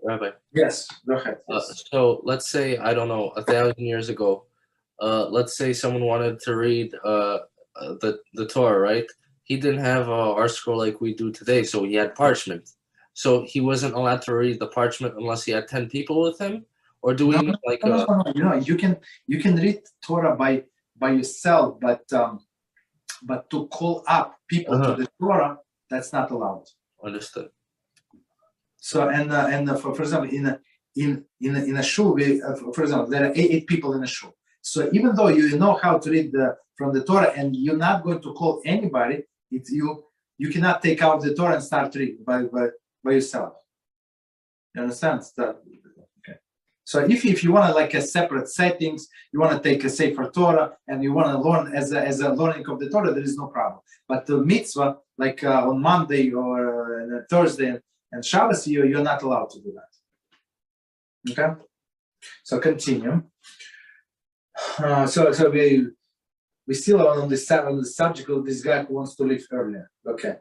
Rabbi. Yes, go ahead. So let's say, I don't know, 1,000 years ago, let's say someone wanted to read the Torah, right? He didn't have our scroll like we do today, so he had parchment. So he wasn't allowed to read the parchment unless he had 10 people with him? Or do we no. You can read Torah by yourself, but to call up people to the Torah, that's not allowed. Understood. So for example, in a shul, for example, there are 8 people in a shul. So even though you know how to read from the Torah and you're not going to call anybody, you cannot take out the Torah and start reading by yourself. You understand? Okay. So if you want to like a separate settings, you want to take a Sefer Torah and you want to learn as a learning of the Torah, there is no problem. But the mitzvah, like on Monday or Thursday and Shabbos, you're not allowed to do that. Okay. So continue. So we still are on the subject of this guy who wants to leave earlier. Okay.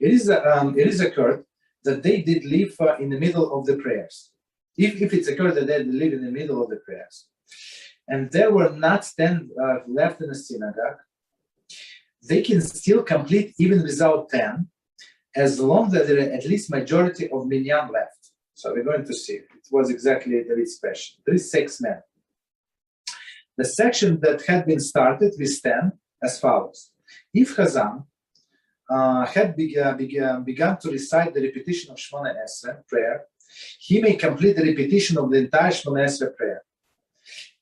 It is occurred that they did leave in the middle of the prayers. If it's occurred that they did leave in the middle of the prayers, and there were not 10 left in the synagogue, they can still complete even without 10, as long as there are at least majority of Minyan left. So we're going to see. It was exactly David's question. There is 6 men. The section that had been started with 10 as follows. If Chazan had begun to recite the repetition of Shmona Esrei prayer, he may complete the repetition of the entire Shmona Esrei prayer.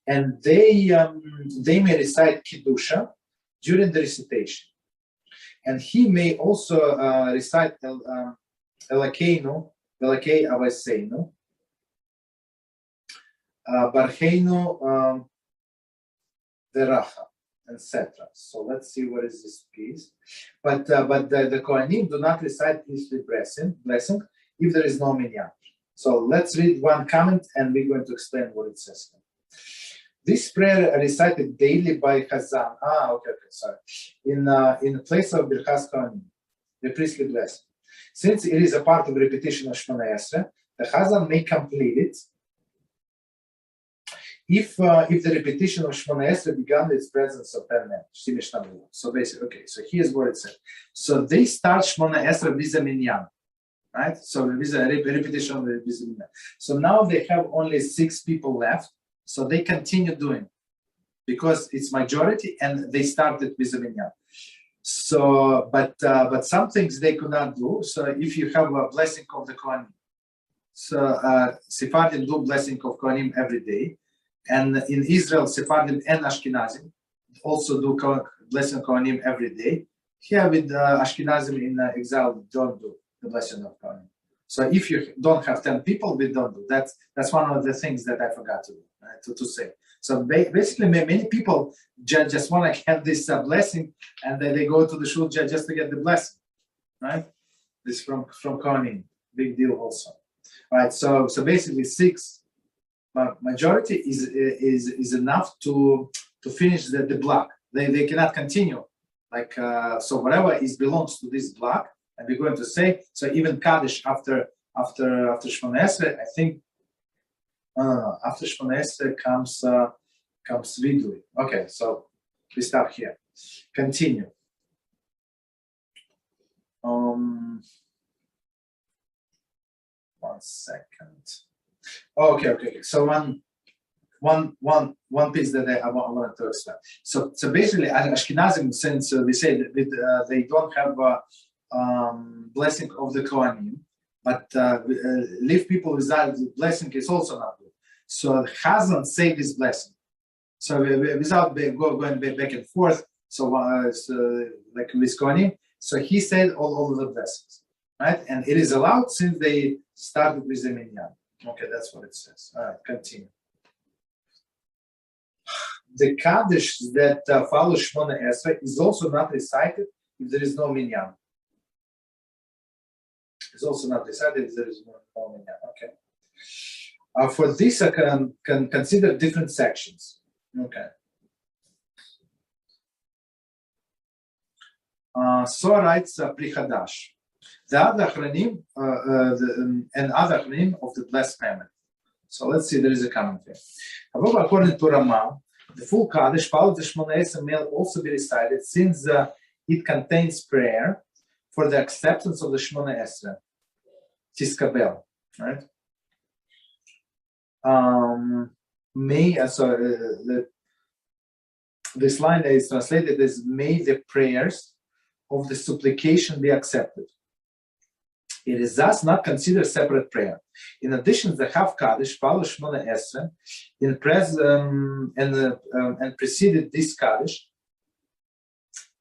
And they may recite Kedushah during the recitation. And he may also recite Elokeinu, Elokei Avaseinu, Barcheinu Veracha, etc. So let's see what is this piece. But the Kohanim do not recite priestly blessing if there is no minyan. So let's read one comment and we're going to explain what it says. This prayer recited daily by Chazan. Sorry. In place of Birchas Kohanim, the priestly blessing. Since it is a part of repetition of Shmona Esrei, the Chazan may complete it if the repetition of Shmona Esrei began with its presence of 10 men. So basically, okay, so here's what it says. So they start Shmona Esrei with a minyan, right? So with a repetition of the minyan. So now they have only 6 people left, so they continue doing because it's majority and they started with a minyan. So, but some things they could not do. So if you have a blessing of the Kohanim, so Sephardim do blessing of Kohanim every day. And in Israel, Sephardim and Ashkenazim also do blessing of Kohanim every day. Here with Ashkenazim in exile, don't do the blessing of Kohanim. So if you don't have 10 people, we don't do. That's one of the things that I forgot to do, right, to say. So basically, many people just want to have this blessing, and then they go to the shul just to get the blessing, right? This from Kohanim, big deal also, right? So basically 6. Majority is enough to finish the block. They cannot continue. Like so, whatever belongs to this block, and we're going to say so. Even Kaddish after Shmona Esrei, I think. After Shmona Esrei comes Vidui. Okay, so we stop here. Continue. One second. Okay. So one piece that I wanted to explain. So basically, Ashkenazim, since we say that they don't have blessing of the Kohanim, but leave people without the blessing is also not good. So Chazan say this blessing. So without going back and forth. So like with Kohanim, so he said all of the blessings, right? And it is allowed since they started with the minyan. Okay, that's what it says. All right, continue. The Kaddish that follows Shmona Esrei is also not recited if there is no minyan. It's also not recited if there is no minyan. Okay. For this, I can consider different sections. Okay. So writes Pri Hadash. The other Achronim, and other Achronim of the blessed family. So let's see, there is a comment here. However, according to Rama, the full Kaddish followed the Shmona Esrei may also be recited since it contains prayer for the acceptance of the Shmona Esrei. Tiskabel, right? This line is translated as may the prayers of the supplication be accepted. It is thus not considered separate prayer. In addition, the Hav Kaddish follows Shmona Esrei and preceded this Kaddish,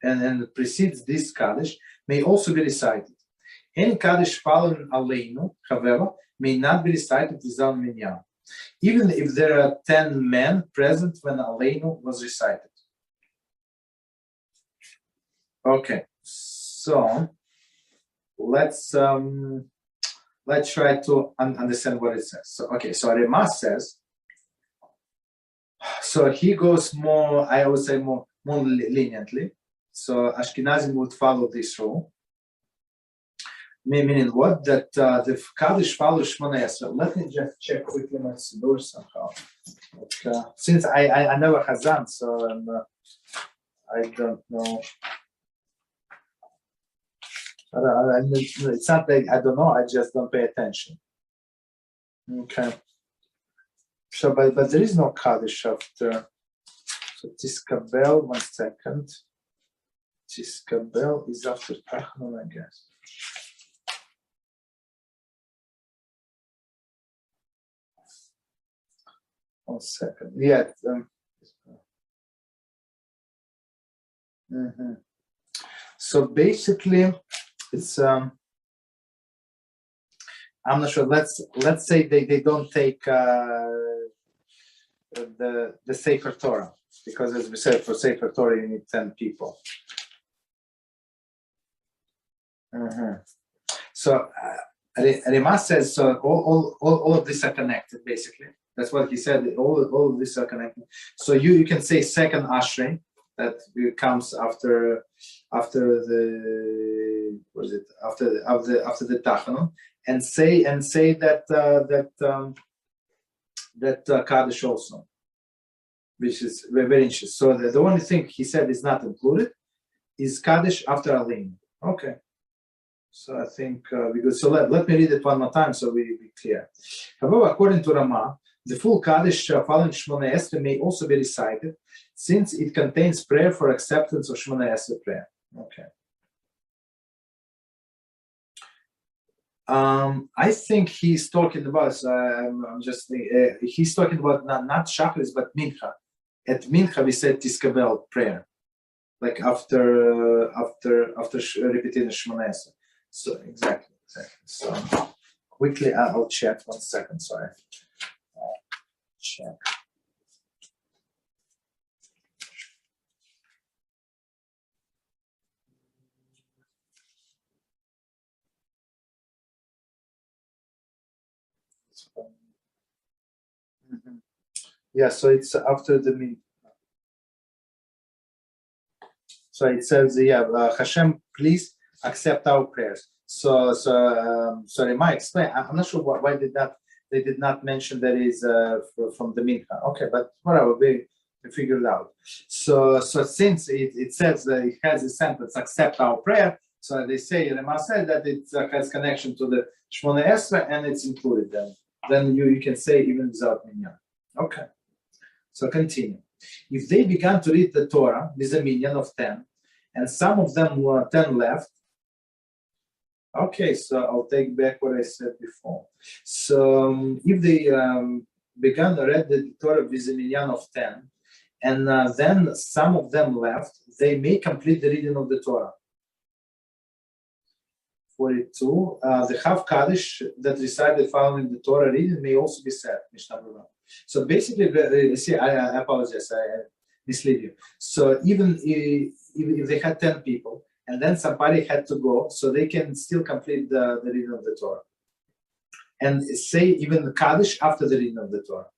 and precedes this Kaddish may also be recited. Any Kaddish following Aleinu, however, may not be recited without Minyan, even if there are 10 men present when Aleinu was recited. Okay, so let's try to understand what it says. So okay, so Rema says, so he goes more, I would say more leniently. So Ashkenazim would follow this rule. Meaning what? That the Kaddish follows Shmona Esrei. Let me just check quickly my Siddur somehow. Since I never Hazan, so I don't know. It's not like I don't know, I just don't pay attention. Okay. So, but there is no Kaddish after. So Tiskabel, 1 second. Tiskabel is after Tachanun, I guess. One second. Yeah. So basically, it's I'm not sure. Let's say they don't take the Sefer Torah, because as we said, for Sefer Torah you need 10 people. So Rima says so. All of these are connected. Basically, that's what he said. All of these are connected. So you can say second Ashrei, that comes after the what is it after the Tachanun, and say that Kaddish also, which is very interesting. So the only thing he said is not included is Kaddish after Aleinu. Okay. So I think because so let me read it one more time so we be clear. However, according to Rama, the full Kaddish following Shmona Esrei may also be recited, since it contains prayer for acceptance of Shmona Esrei prayer. Okay. I think he's talking about. He's talking about not Shacharis but Mincha. At Mincha we said Tiskabel prayer, like after repeating the Shmona Esrei. So exactly. So quickly, I'll check 1 second. Sorry. Check. Yeah, so it's after the min. So it says, HaShem, please accept our prayers. So sorry, Mike, explain. I'm not sure why they did not mention that is from the Mincha. Okay, but whatever, we figured it out. So since it says that it has a sentence, accept our prayer, so they say, Rema said that it has connection to the Shmona Esrei and it's included then. Then you can say even without Minyan. Okay, so continue. If they began to read the Torah with a Minyan of 10, and some of them were 10 left, okay, so I'll take back what I said before. So if they began to read the Torah with a Minyan of 10, and then some of them left, they may complete the reading of the Torah. 42. The Hav Kaddish that recited following the Torah reading may also be said. So basically, see, I apologize, I mislead you. So even if they had 10 people, and then somebody had to go, so they can still complete the reading of the Torah. And say even the Kaddish after the reading of the Torah.